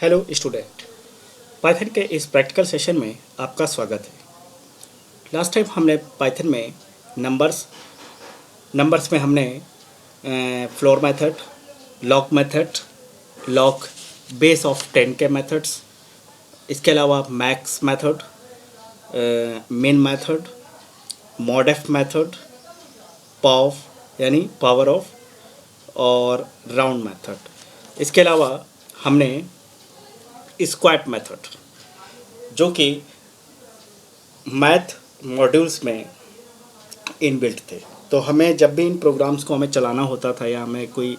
Hello student. Python के इस practical session में आपका स्वागत है। लास्ट टाइम हमने पाइथन में नंबर्स में हमने floor method, log base of 10 के मेथड्स, इसके अलावा मैक्स मेथड, मिन मेथड, मॉडेफ मेथड, पॉव यानी पावर ऑफ और राउंड मेथड। इसके अलावा हमने स्क्वाट मेथड जो कि मैथ मॉड्यूल्स में इनबिल्ट थे। तो हमें जब भी इन प्रोग्राम्स को हमें चलाना होता था या हमें कोई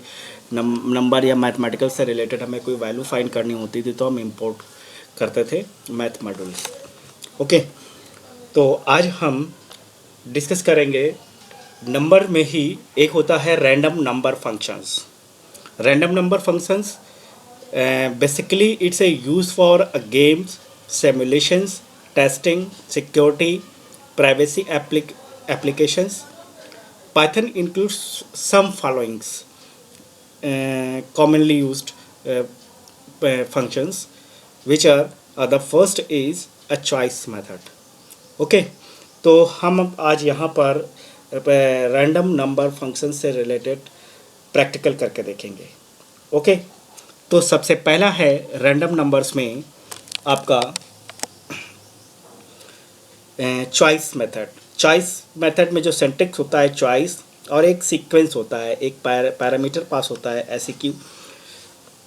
नंबर या मैथमेटिकल से रिलेटेड हमें कोई वैल्यू फाइंड करनी होती थी तो हम इंपोर्ट करते थे मैथ मॉड्यूल्स। ओके, तो आज हम डिस्कस करेंगे नंबर में ही एक होता है random number functions. Random number functions basically it's a use for games, simulations, testing, security, privacy applications. Python includes some followings commonly used functions, which are the first is a choice method. Okay, तो हम अब आज यहाँ पर random number function से related practical करके देखेंगे। Okay, तो सबसे पहला है रैंडम नंबर्स में आपका चॉइस मेथड। चॉइस मेथड में जो सिंटैक्स होता है चॉइस और एक सीक्वेंस होता है, एक पैरामीटर पास होता है एसक्यू।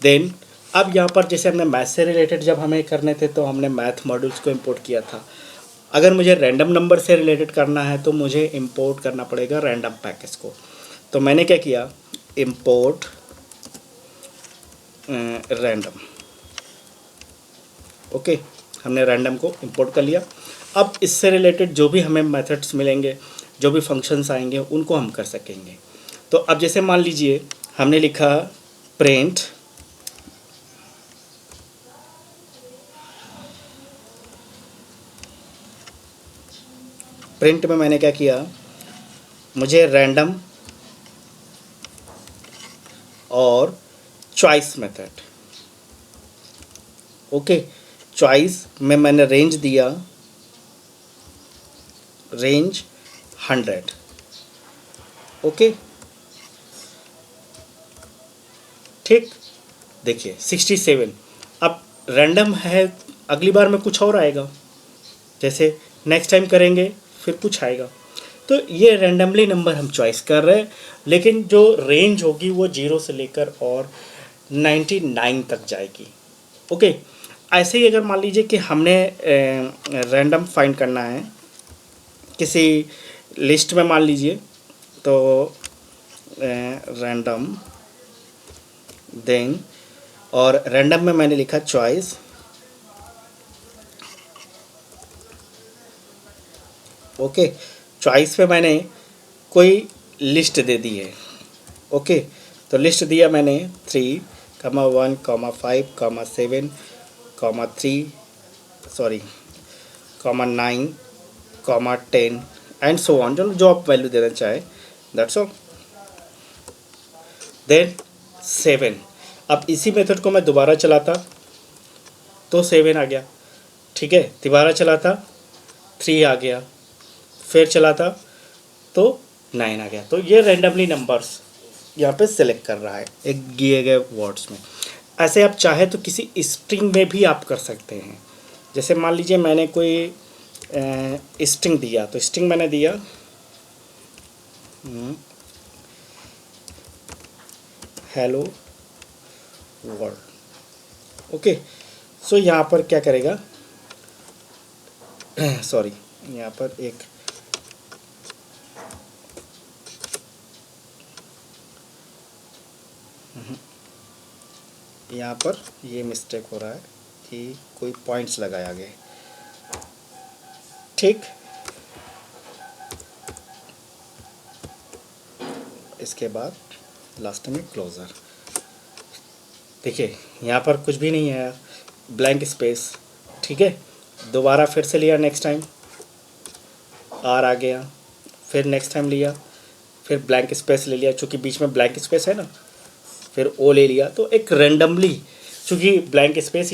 देन अब यहाँ पर जैसे हमने मैथ से रिलेटेड जब हमें करने थे तो हमने मैथ मॉड्यूल्स को इंपोर्ट किया था। अगर मुझे रैंडम नंबर से रिलेटेड करना है तो मुझे इंपोर्ट करना पड़ेगा रैंडम पैकेज को। तो मैंने क्या किया, इंपोर्ट रैंडम। ओके, हमने रैंडम को इंपोर्ट कर लिया। अब इससे रिलेटेड जो भी हमें मेथड्स मिलेंगे, जो भी फंक्शंस आएंगे उनको हम कर सकेंगे। तो अब जैसे मान लीजिए हमने लिखा प्रिंट में मैंने क्या किया, मुझे रैंडम और चॉइस मेथड। ओके, चॉइस में मैंने रेंज दिया, रेंज 100। ओके, ठीक, देखिए 67। अब रैंडम है, अगली बार में कुछ और आएगा, जैसे नेक्स्ट टाइम करेंगे फिर कुछ आएगा। तो ये रैंडमली नंबर हम चॉइस कर रहे हैं, लेकिन जो रेंज होगी वो 0 से लेकर और 99 तक जाएगी। ओके, ऐसे ही अगर मान लीजिए कि हमने रैंडम फाइंड करना है किसी लिस्ट में, मान लीजिए तो रैंडम, देन और रैंडम में मैंने लिखा चॉइस। ओके, चॉइस पे मैंने कोई लिस्ट दे दी है। ओके, तो लिस्ट दिया मैंने 3, 1, 5, 7, 3, 9, 10 एंड सो ऑन, जो आप वैल्यू देना चाहे, दैट्स ऑल। देन 7। अब इसी मेथड को मैं दोबारा चलाता तो 7 आ गया, ठीक है। दोबारा चलाता 3 आ गया, फिर चलाता तो 9 आ गया। तो ये रैंडमली नंबर्स यहाँ पे सिलेक्ट कर रहा है एक दिए गए वर्ड्स में। ऐसे आप चाहे तो किसी स्ट्रिंग में भी आप कर सकते हैं। जैसे मान लीजिए मैंने कोई स्ट्रिंग दिया, तो स्ट्रिंग मैंने दिया हेलो वर्ल्ड। ओके, सो यहाँ पर क्या करेगा, सॉरी, यहाँ पर एक यहाँ पर ये मिस्टेक हो रहा है कि कोई पॉइंट्स लगाया गया, ठीक। इसके बाद लास्ट में क्लोज़र। देखिए यहाँ पर कुछ भी नहीं है, ब्लैंक स्पेस, ठीक है। दोबारा फिर से लिया, नेक्स्ट टाइम आर आ गया, फिर नेक्स्ट टाइम लिया, फिर ब्लैंक स्पेस ले लिया, चूँकि बीच में ब्लैंक स्पेस है ना, फिर ओ ले लिया। तो एक रेंडमली क्योंकि ब्लैंक स्पेस